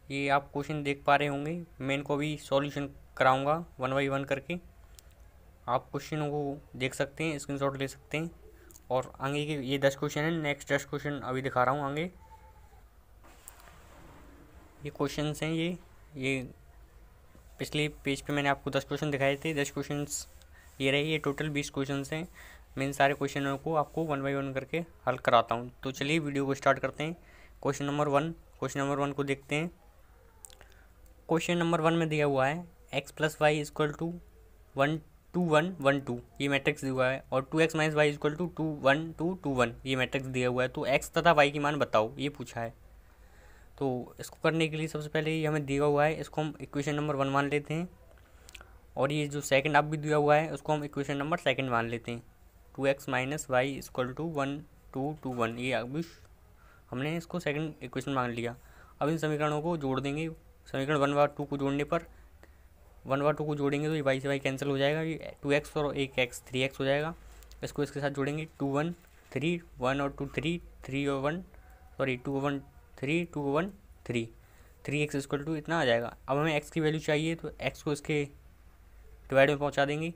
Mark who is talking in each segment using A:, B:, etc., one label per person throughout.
A: ये आप क्वेश्चन देख पा रहे होंगे, मैं इनको अभी सॉल्यूशन कराऊंगा वन बाई वन करके। आप क्वेश्चनों को देख सकते हैं, स्क्रीनशॉट ले सकते हैं। और आगे के ये 10 क्वेश्चन है, नेक्स्ट 10 क्वेश्चन अभी दिखा रहा हूँ आगे। ये क्वेश्चन हैं, ये पिछले पेज पे मैंने आपको 10 क्वेश्चन दिखाए थे। 10 क्वेश्चन ये रहे, ये टोटल 20 क्वेश्चन हैं। मैं इन सारे क्वेश्चनों को आपको वन बाई वन करके हल कराता हूँ। तो चलिए वीडियो को स्टार्ट करते हैं। क्वेश्चन नंबर वन को देखते हैं। क्वेश्चन नंबर 1 में दिया हुआ है x plus Y equal to 1 2 1 1 2, ये मैट्रिक्स दिया हुआ है। और 2x minus Y equal to 2 1 2 2 1, ये मैट्रिक्स दिया हुआ है। तो x तथा y की मान बताओ, ये पूछा है। तो इसको करने के लिए सबसे पहले ये हमें दिया हुआ है, इसको हम इक्वेशन नंबर 1 मान लेते हैं। और ये जो सेकंड आप भी दिया हुआ है उसको हम इक्वेशन नंबर सेकंड मान लेते हैं। 2x minus Y equal to 1 2 2 1, ये अभी हमने इसको सेकंड इक्वेशन मान लिया। अब इन समीकरणों को जोड़ देंगे। समीकरण 1 व 2 को जोड़ने पर 1 व 2 को जोड़ेंगे तो ये वाई से वाई कैंसिल हो जाएगा। ये 2x और एक x 3x हो जाएगा। इसको इसके साथ जोड़ेंगे 2 1 3 1 और 2 3 3 और 1 सॉरी 2 1 3 2 1 3 3x इक्वल टू इतना आ जाएगा। अब हमें x की वैल्यू चाहिए तो x को इसके डिवाइड में पहुंचा देंगे।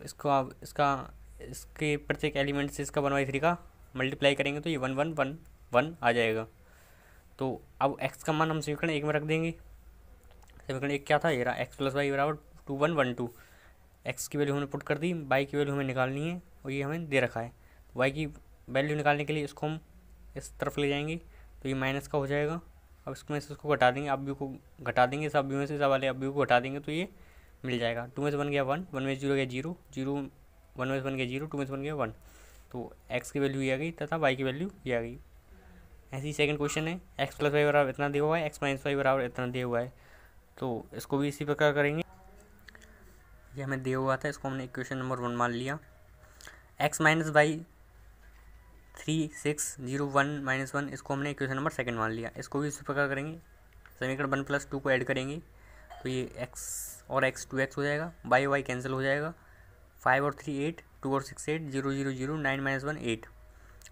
A: इसको आप इसके प्रत्येक एलिमेंट से इसका 1/3 का मल्टीप्लाई करेंगे तो ये 1 1 1 1 आ जाएगा। तो अब x का मान हम समीकरण 1 में रख देंगे। समीकरण 1 क्या था, ये रहा x प्लस वाई बराबर 2 1 1 2। x की वैल्यू हमने पुट कर दी, y की वैल्यू हमें निकालनी है और ये हमें दे रखा है। y की वैल्यू निकालने के लिए इसको हम इस तरफ ले जाएंगे तो ये माइनस का हो जाएगा। अब इसमें से इसको घटा देंगे, अवयव को घटा देंगे, सब में से सब वाले अवयव को घटा देंगे तो ये मिल जाएगा। 2 में से बन गया 1, 1 में 0 गया 0 0, 1 में से बन गया 0, 2 में से बन गया 1। तो x की वैल्यू ये आ गई तथा y की वैल्यू ये आ गई। ऐसे ही सेकंड क्वेश्चन है, x प्लस वाई बराबर इतना दिया हुआ है, x माइनस वाई बराबर इतना दिया हुआ है। तो इसको भी इसी प्रकार करेंगे। ये हमें दिया हुआ था, इसको हमने इक्वेशन नंबर 1 मान लिया। x माइनस वाई 3 6 0 1 माइनस 1, इसको हमने इक्वेशन नंबर सेकंड मान लिया। इसको भी इसी प्रकार करेंगे। समीकरण 1 प्लस 2 को ऐड करेंगे तो ये x और x 2x हो जाएगा, बाई वाई कैंसिल हो जाएगा। 5 और 3 8, 2 और 6 8, 0 0 0 9 माइनस 1 8।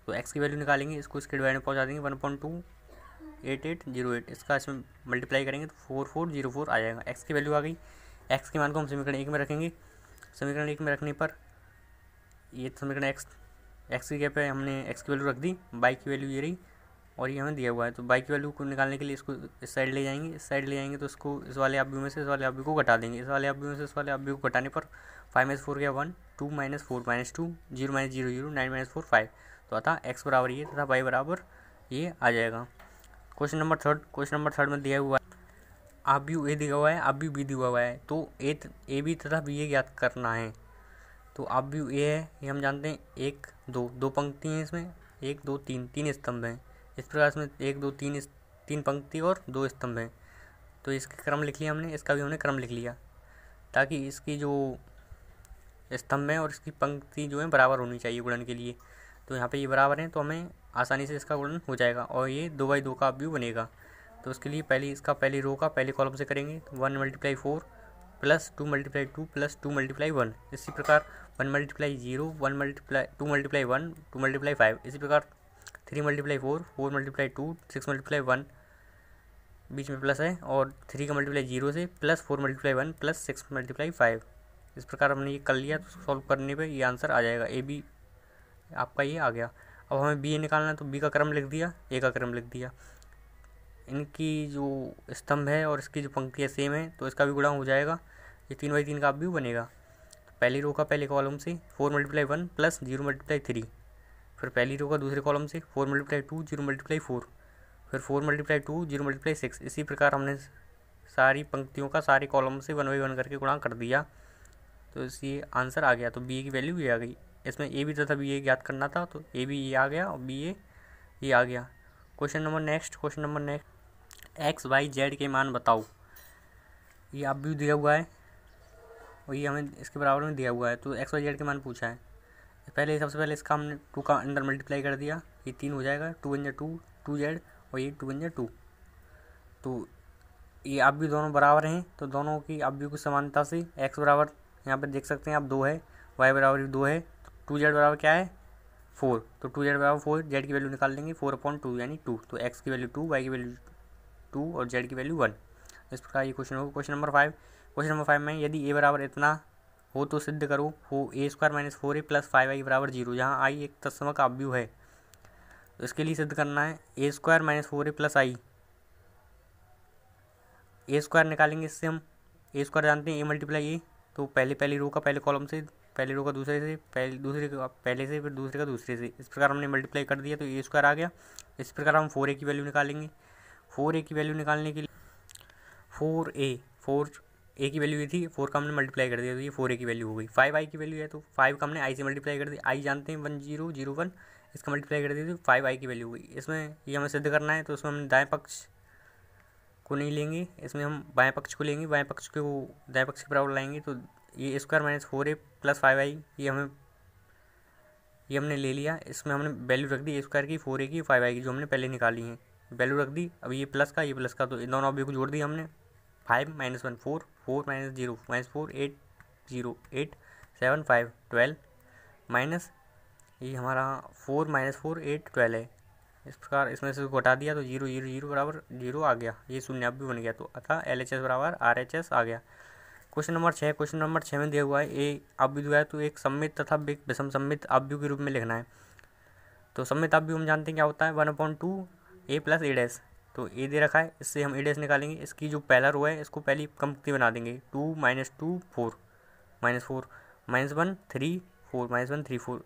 A: तो x की वैल्यू निकालेंगे, इसको इसके डिवाइड में पहुंचा देंगे 1.2 8 8 0 8। इसका इसमें मल्टीप्लाई करेंगे तो 4 4 0 4 आ जाएगा। x की वैल्यू आ गई। x के मान को हम समीकरण 1 में रखेंगे। समीकरण 1 में रखने पर ये समीकरण x की जगह पे हमने x की वैल्यू रख दी, y की वैल्यू ये रही और ये हमें दिया हुआ है। तो y की वैल्यू को निकालने के लिए इसको इस साइड ले जाएंगे। इस साइड ले जाएंगे तो इसको इस वाले अवयव में से इस वाले अवयव को घटा देंगे। इस वाले अवयव में से इस वाले अवयव को घटाने पर 5 माइनस 4 गया 1, 2 माइनस 4 माइनस 2, 0 माइनस 0 0, 9 माइनस 4 5। तो अतः x बराबर ये तथा y बराबर ये आ जाएगा। क्वेश्चन नंबर थर्ड में दिया हुआ है अवयव a दिया हुआ है, अवयव b दिया हुआ है। तो ए बी तथा बी ए ज्ञात करना है। तो अवयव a है, ये हम जानते हैं 1 2 2 पंक्ति हैं इसमें, 1 2 3 3 स्तंभ हैं। इस प्रकार इसमें 1 2 3 पंक्ति और 2 स्तंभ हैं। तो इसका क्रम लिख लिया हमने, इसका भी हमने क्रम लिख लिया ताकि इसकी जो स्तंभ है और इसकी पंक्ति जो है बराबर होनी चाहिए गुणन के लिए। तो यहाँ पे ये बराबर हैं तो हमें आसानी से इसका गुणन हो जाएगा और ये 2/2 का अवयव बनेगा। तो उसके लिए पहली रो का पहले कॉलम से करेंगे। 1 × 4 प्लस 2 × 2 प्लस 2 × 1। इसी प्रकार 1 × 0 2 × 1 2 × 5। इसी प्रकार 3 × 4 4 × 2 6 × 1, बीच में प्लस है, और 3 का मल्टीप्लाई 0 से प्लस 4 × 1 प्लस 6 × 5। इस प्रकार हमने ये कर लिया तो सॉल्व करने पे ये आंसर आ जाएगा। ए बी आपका ये आ गया। अब हमें बी ए निकालना है तो बी का क्रम लिख दिया, ए का क्रम लिख दिया। इनकी जो स्तंभ है और इसकी जो पंक्तियाँ सेम है तो इसका भी गुणा हो जाएगा। ये 3/3 का अवयव बनेगा। तो पहली रो का पहले कॉलम से 4 × 1 प्लस 0 × 3, फिर पहली रो का दूसरे कॉलम से 4 × 2 0 × 4, फिर 4 × 2 0 × 6। इसी प्रकार हमने सारी पंक्तियों का सारे कॉलम से 1/1 करके गुणा कर दिया। तो इसी आंसर आ गया। तो बी ए की वैल्यू ये आ गई। इसमें ए बी तथा बी ए ज्ञात करना था तो ए बी ये आ गया और बी ए ये आ गया। Question number next X Y Z के मान बताओ। ये अवयव दिया हुआ है और ये हमें इसके बराबर में दिया हुआ है। तो एक्स वाई जेड के मान पूछा है। सबसे पहले इसका हमने 2 का अंदर मल्टीप्लाई कर दिया, ये 3 हो जाएगा। 2 × 2 2 जेड और ये 2 × 2। तो ये अवयव दोनों बराबर हैं तो दोनों की अवयव की समानता से एक्स बराबर यहाँ पर देख सकते हैं आप 2 है, वाई बराबर 2 है। 2 जेड बराबर क्या है 4। तो 2 जेड बराबर 4, जेड की वैल्यू निकाल देंगे 4/2 यानी 2। तो एक्स की वैल्यू 2, वाई की वैल्यू 2 और z की वैल्यू 1। इस प्रकार ये क्वेश्चन होगा। क्वेश्चन नंबर 5 में यदि a बराबर इतना हो तो सिद्ध करो हो a² - 4a + 5i बराबर 0, जहाँ i एक तत्सम का अवयव है। तो इसके लिए सिद्ध करना है a² - 4a + i। a² निकालेंगे, इससे हम a² जानते हैं a × a, तो पहली रो का पहले कॉलम से, पहली रो का दूसरे से, दूसरे का पहले से, फिर दूसरे का दूसरे से, इस प्रकार हमने मल्टीप्लाई कर दिया तो a² आ गया। इस प्रकार हम 4a की वैल्यू निकालेंगे। 4a की वैल्यू निकालने के लिए 4a की वैल्यू ये थी, 4 का हमने मल्टीप्लाई कर दिया तो ये 4a की वैल्यू हो गई। 5i की वैल्यू है तो 5 का हमने i से मल्टीप्लाई कर दिया, i जानते हैं 1 0 0 1, इसका मल्टीप्लाई कर दिया तो 5i की वैल्यू हो गई। इसमें ये हमें सिद्ध करना है तो इसमें हम दाएं पक्ष को नहीं लेंगे, इसमें हम बाएं पक्ष को लेंगे, बाएं पक्ष को दाएं पक्ष के बराबर लाएंगे तो ये a² - 4a + 5i ये हमने ले लिया। इसमें हमने वैल्यू रख दी a² की, 4a की, 5i की, जो हमने पहले निकाली है वैल्यू रख दी। अब ये प्लस का तो इन दोनों अवयव को जोड़ दिया हमने। 5 - 1 4, 4 - 0 -4, 8 0 8 7 5 12 माइनस ये हमारा 4 - 4 8 12 है। इस प्रकार इसमें से घटा दिया तो 0 0 0 बराबर 0 आ गया, ये शून्य अवयव बन गया। तो अतः LHS बराबर RHS आ गया। क्वेश्चन नंबर 6 में दिया हुआ है ए अवयव दिया है तो एक सममित तथा विषम सममित अवयव के रूप में लिखना है। तो सममित अवयव हम जानते हैं क्या होता है, 1/2 a + a'। तो a दे रखा है, इससे हम a' निकालेंगे। इसकी जो पहला रो है इसको पहली पंक्ति बना देंगे, 2 - 2 4 -4 -1 3 4 -1 3 4।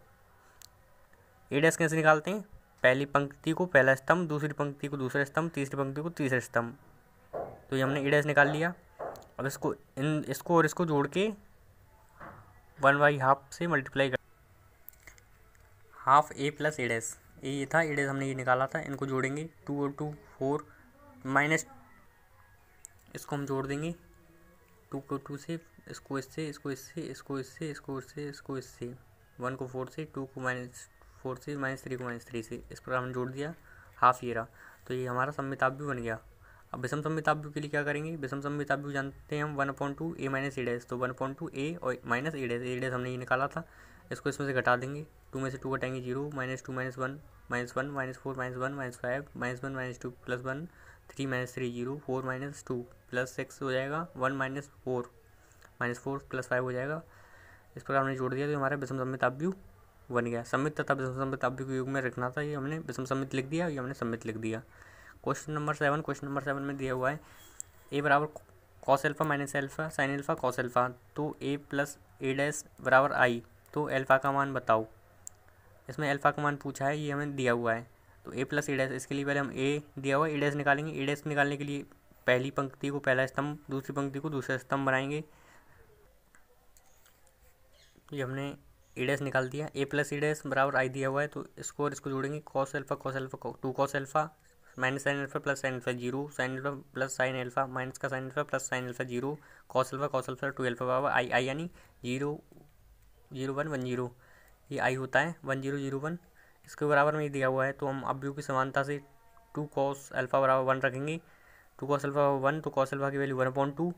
A: a' कैसे निकालते हैं, पहली पंक्ति को पहला स्तंभ, दूसरी पंक्ति को दूसरा स्तंभ, तीसरी पंक्ति को तीसरा स्तंभ। तो ये हमने a' निकाल लिया। अब इसको और इसको जोड़ के 1/2 से मल्टीप्लाई कर, हाफ a + a', ये था a' हमने ये निकाला था। इनको जोड़ेंगे 2 और 2 4 माइनस, इसको हम जोड़ देंगे 2 को 2 से, इसको इससे, इसको इससे, इसको इससे, इसको इससे, इसको इससे, 1 को 4 से, 2 को -4 से, -3 को -3 से, इस प्रकार हमने जोड़ दिया, हाफ ये रहा। तो ये हमारा सममित अवयव बन गया। अब विषम सममित अवयव के लिए क्या करेंगे, विषम सममित अवयव जानते हैं हम 1/2 a - a', तो 1/2 a और माइनस a' हमने ये निकाला था। इसको इसमें से घटा देंगे, 2 में से 2 घटाएंगे 0 -2 -1 -1 -1 -4 -1 -5 -1 -2 +1 3 -3 0 4 -2 +6 हो जाएगा, 1 -4 +5 हो जाएगा। इस प्रकार हमने जोड़ दिया तो हमारा विषम सममित अवयव बन गया। सममित तथा विषम सममित अवयव के योग में रखना था, ये हमने विषम सममित लिख दिया, ये हमने सममित लिख दिया। क्वेश्चन नंबर 7 में दिया हुआ है a बराबर cos α - α sin α cos α, तो a + a' बराबर i, तो अल्फा का मान बताओ। इसमें अल्फा का मान पूछा है, ये हमें दिया हुआ है। तो a + a', इसके लिए पहले हम a दिया हुआ है, a' निकालेंगे। a' निकालने के लिए पहली पंक्ति को पहला स्तंभ, दूसरी पंक्ति को दूसरा स्तंभ बनाएंगे। ये हमने a' निकाल दिया। a + a' बराबर i दिया हुआ है, तो इसको और इसको जोड़ेंगे, cos α 2 cos α -sin α + sin α 0 sin α + sin α minus का sin α + sin α 0 cos α 2 α बराबर i यानी 0 0 1 1 0, ये i होता है 1 0 0 1। इसके बराबर में दिया हुआ है तो हम अवयव की समानता से 2 cos α बराबर 1 रखेंगे। 2 cos α बराबर 1, तो cos α की वैल्यू 1/2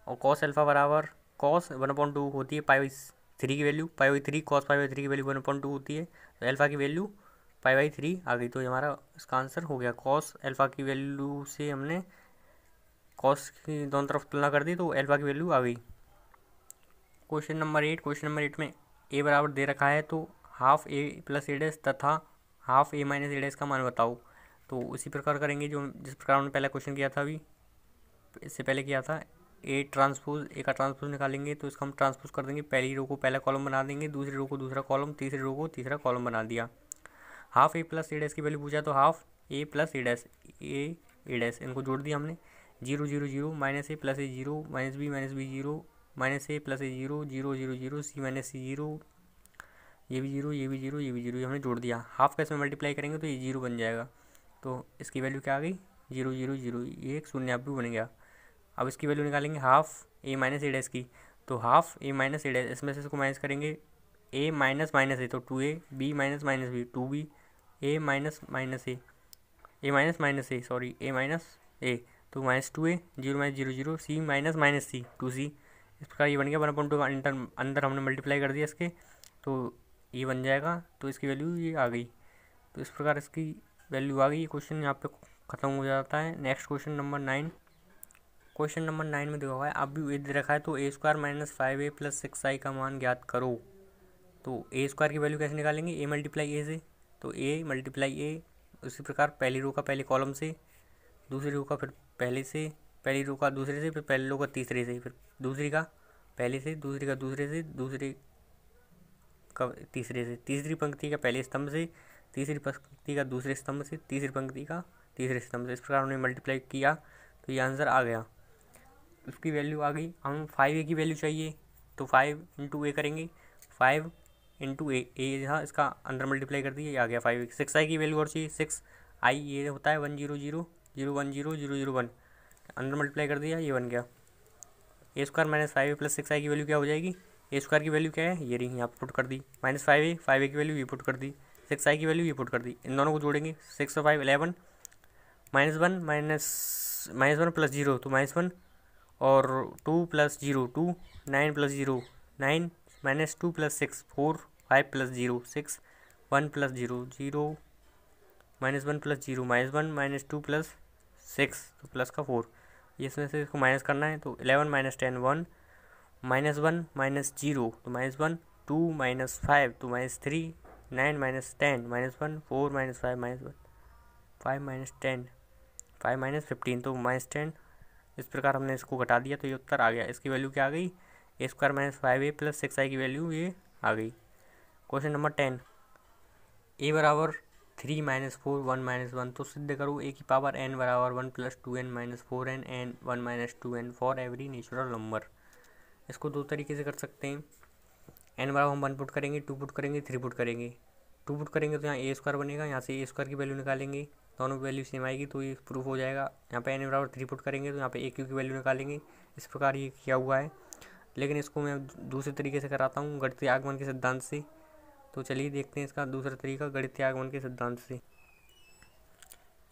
A: और cos α बराबर cos 1/2 होती है π/3 की वैल्यू, π/3 cos π/3 की वैल्यू 1/2 होती है, तो अल्फा की वैल्यू π/3 आ गई। तो हमारा इसका आंसर हो गया। cos अल्फा की वैल्यू से हमने cos की दोनों तरफ तुलना कर दी तो अल्फा की वैल्यू आ गई। क्वेश्चन नंबर 8 में a बराबर दे रखा है, तो हाफ a + a' तथा हाफ a - a' का मान बताओ। तो उसी प्रकार करेंगे जो जिस प्रकार हमने पहला क्वेश्चन किया था, अभी इससे पहले किया था। a का ट्रांसपोज निकालेंगे, तो इसका हम ट्रांसपोज कर देंगे। पहली रो को पहला कॉलम बना देंगे, दूसरी रो को दूसरा कॉलम, तीसरी रो को तीसरा कॉलम बना दिया। हाफ a + a' की वैल्यू पूछा, तो हाफ a + a', इनको जोड़ दिया हमने। 0 0 0 -a + a 0 -b -b 0 -a + a 0 0 0 0 c -c 0, ये भी 0 ये भी 0 ये भी 0, ये हमने जोड़ दिया। हाफ का इसमें मल्टीप्लाई करेंगे तो ये 0 बन जाएगा, तो इसकी वैल्यू क्या आ गई 0 0 0, ये एक शून्य अवयव बन गया। अब इसकी वैल्यू निकालेंगे हाफ a - a' की, तो हाफ a - a', इसमें से इसको माइनस करेंगे, a माइनस a तो 2a, b minus b 2b, a minus a, तो -2a 0 0 0 c -c 2c। इस प्रकार ये बन गया 1/2 अंदर हमने मल्टीप्लाई कर दिया इसके, तो ये बन जाएगा, तो इसकी वैल्यू ये आ गई। तो इस प्रकार इसकी वैल्यू आ गई। क्वेश्चन यहाँ पे ख़त्म हो जाता है। Next question number 9। Question number 9 में देखा हुआ है, अब भी दे रखा है तो ए square minus 5a plus 6i का मान ज्ञात करो। तो ए स्क्वायर की वैल्यू कैसे निकालेंगे, ए मल्टीप्लाई ए से, तो ए मल्टीप्लाई ए। उसी प्रकार पहली रो का पहले कॉलम से, दूसरी रो का फिर पहले से, पहली रो का दूसरे से, फिर पहली रो का तीसरे से, फिर दूसरी का पहले से, दूसरी का दूसरे से, दूसरी का तीसरे से, तीसरी पंक्ति का पहले स्तंभ से, तीसरी पंक्ति का दूसरे स्तंभ से, तीसरी पंक्ति का तीसरे स्तंभ से। इस प्रकार हमने मल्टीप्लाई किया तो ये आंसर आ गया। उसकी वैल्यू आ गई। हम 5a की वैल्यू चाहिए तो 5 इंटू ए करेंगे, 5 इंटू ए, यहाँ इसका अंदर मल्टीप्लाई कर दिया, ये आ गया 5। 6i की वैल्यू और चाहिए, 6i ये होता है 100001001, अंदर मल्टीप्लाई कर दिया, ये बन गया। ए square minus 5a plus 6i की वैल्यू क्या हो जाएगी, ए स्क्वायर की वैल्यू क्या है, ये रही, यहाँ पुट कर दी, माइनस 5a की वैल्यू ये पुट कर दी, 6i की वैल्यू ये पुट कर दी। इन दोनों को जोड़ेंगे, 6 और 5 11, -1 -1 प्लस 0 तो -1, और 2 plus 0 2, 9 plus 0 9, -2 plus 6 4, 5 plus 0 6, 1 plus 0 0, -1 plus 0 -1, -2 plus 6 तो प्लस का 4, इसमें से इसको माइनस करना है तो 11 -10 1, -1 -0 तो -1, 2 -5 तो -3, 9 -10 -1, 4 -5 -1, 5 -10 5 -15 तो -10। इस प्रकार हमने इसको घटा दिया तो ये उत्तर आ गया। इसकी वैल्यू क्या आ गई, ए square minus 5a plus 6i की वैल्यू ये आ गई। क्वेश्चन नंबर 10, a बराबर 3 -4 1 -1 तो सिद्ध करो a की पावर n बराबर 1 + 2n - 4n n 1 - 2n for every natural number. इसको दो तरीके से कर सकते हैं। n बराबर हम 1 पुट करेंगे, 2 पुट करेंगे, 3 पुट करेंगे। 2 पुट करेंगे तो यहाँ ए स्क्वायर बनेगा, यहाँ से ए स्क्वायर की वैल्यू निकालेंगे, दोनों की वैल्यू सेम आएगी तो ये प्रूफ हो जाएगा। यहाँ पे n बराबर 3 पुट करेंगे तो यहाँ पे ए क्यू की वैल्यू निकालेंगे। इस प्रकार ये किया हुआ है, लेकिन इसको मैं दूसरे तरीके से कराता हूँ गणितीय आगमन के सिद्धांत से। तो चलिए देखते हैं इसका दूसरा तरीका गणितीय आगमन के सिद्धांत से।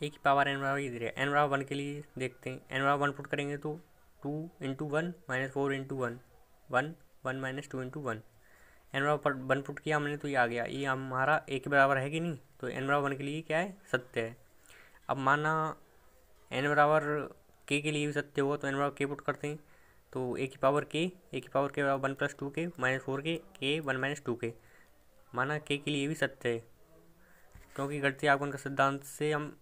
A: ए की पावर n बराबर ये दे रहा है, n बराबर 1 के लिए देखते हैं। n बराबर 1 पुट करेंगे तो 2 × 1 -4 × 1 1 1 - 2 × 1। n बराबर 1 पुट किया हमने तो ये आ गया। ये हमारा a के बराबर है कि नहीं, तो n बराबर 1 के लिए क्या है, सत्य है। अब माना n बराबर k के लिए भी सत्य होगा तो n बराबर k पुट करते हैं तो a की पावर k बराबर 1 + 2k -4k k 1 - 2k। माना k के लिए भी सत्य है, क्योंकि गणितीय आगमन का सिद्धांत से हम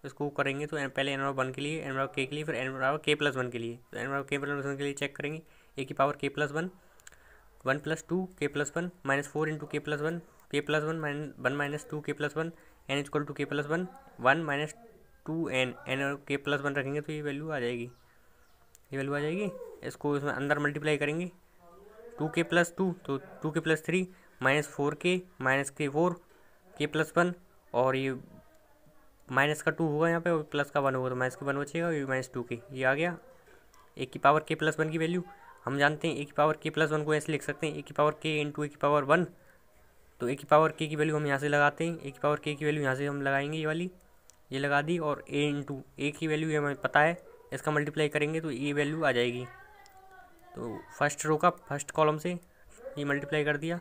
A: इसको करेंगे तो पहले n बराबर 1 के लिए, n बराबर k के लिए, फिर n बराबर k + 1 के लिए। तो n बराबर k + 1 के लिए चेक करेंगे, a की power k + 1 1 + 2 k + 1 -4 × k + 1 k + 1 1 - 2 k + 1 n = k + 1 1 - 2n n और k + 1 रखेंगे तो ये वैल्यू आ जाएगी, ये वैल्यू आ जाएगी। इसको इसमें अंदर मल्टीप्लाई करेंगे, 2k + 2 तो 2k + 3 -4k -k 4 k + 1, और ये माइनस का 2 होगा यहाँ पे और प्लस का 1 होगा तो -1 बचेगा, ये -2k ये आ गया। ए की पावर k + 1 की वैल्यू हम जानते हैं, ए की पावर k + 1 को ऐसे लिख सकते हैं, ए की पावर k × ए की पावर 1। तो ए की पावर k की वैल्यू हम यहाँ से लगाते हैं, ए की पावर k की वैल्यू यहाँ से हम लगाएंगे, ये वाली ये लगा दी, और ए की वैल्यू ये हमें पता है, इसका मल्टीप्लाई करेंगे तो ये वैल्यू आ जाएगी। तो फर्स्ट रो का फर्स्ट कॉलम से ये मल्टीप्लाई कर दिया,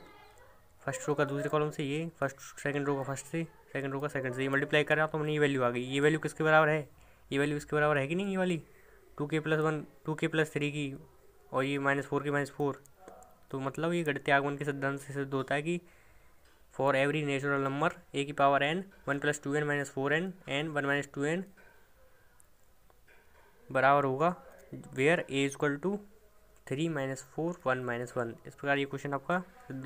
A: फर्स्ट रो का दूसरे कॉलम से ये, सेकंड रो का फर्स्ट से, सेकंड रो का सेकंड से, ये मल्टीप्लाई करा तो हमने ये वैल्यू आ गई। ये वैल्यू किसके बराबर है, ये वैल्यू इसके बराबर है कि नहीं, ये वाली 2k + 1 2k + 3 की, और ये -4k -4। तो मतलब ये गणितीय आगमन के सिद्धांत से सिद्ध होता है कि for every natural number a की power n 1 + 2n - 4n n 1 - 2n बराबर होगा वेयर a = 3 - 4 1 - 1। इस प्रकार ये क्वेश्चन आपका सिद्ध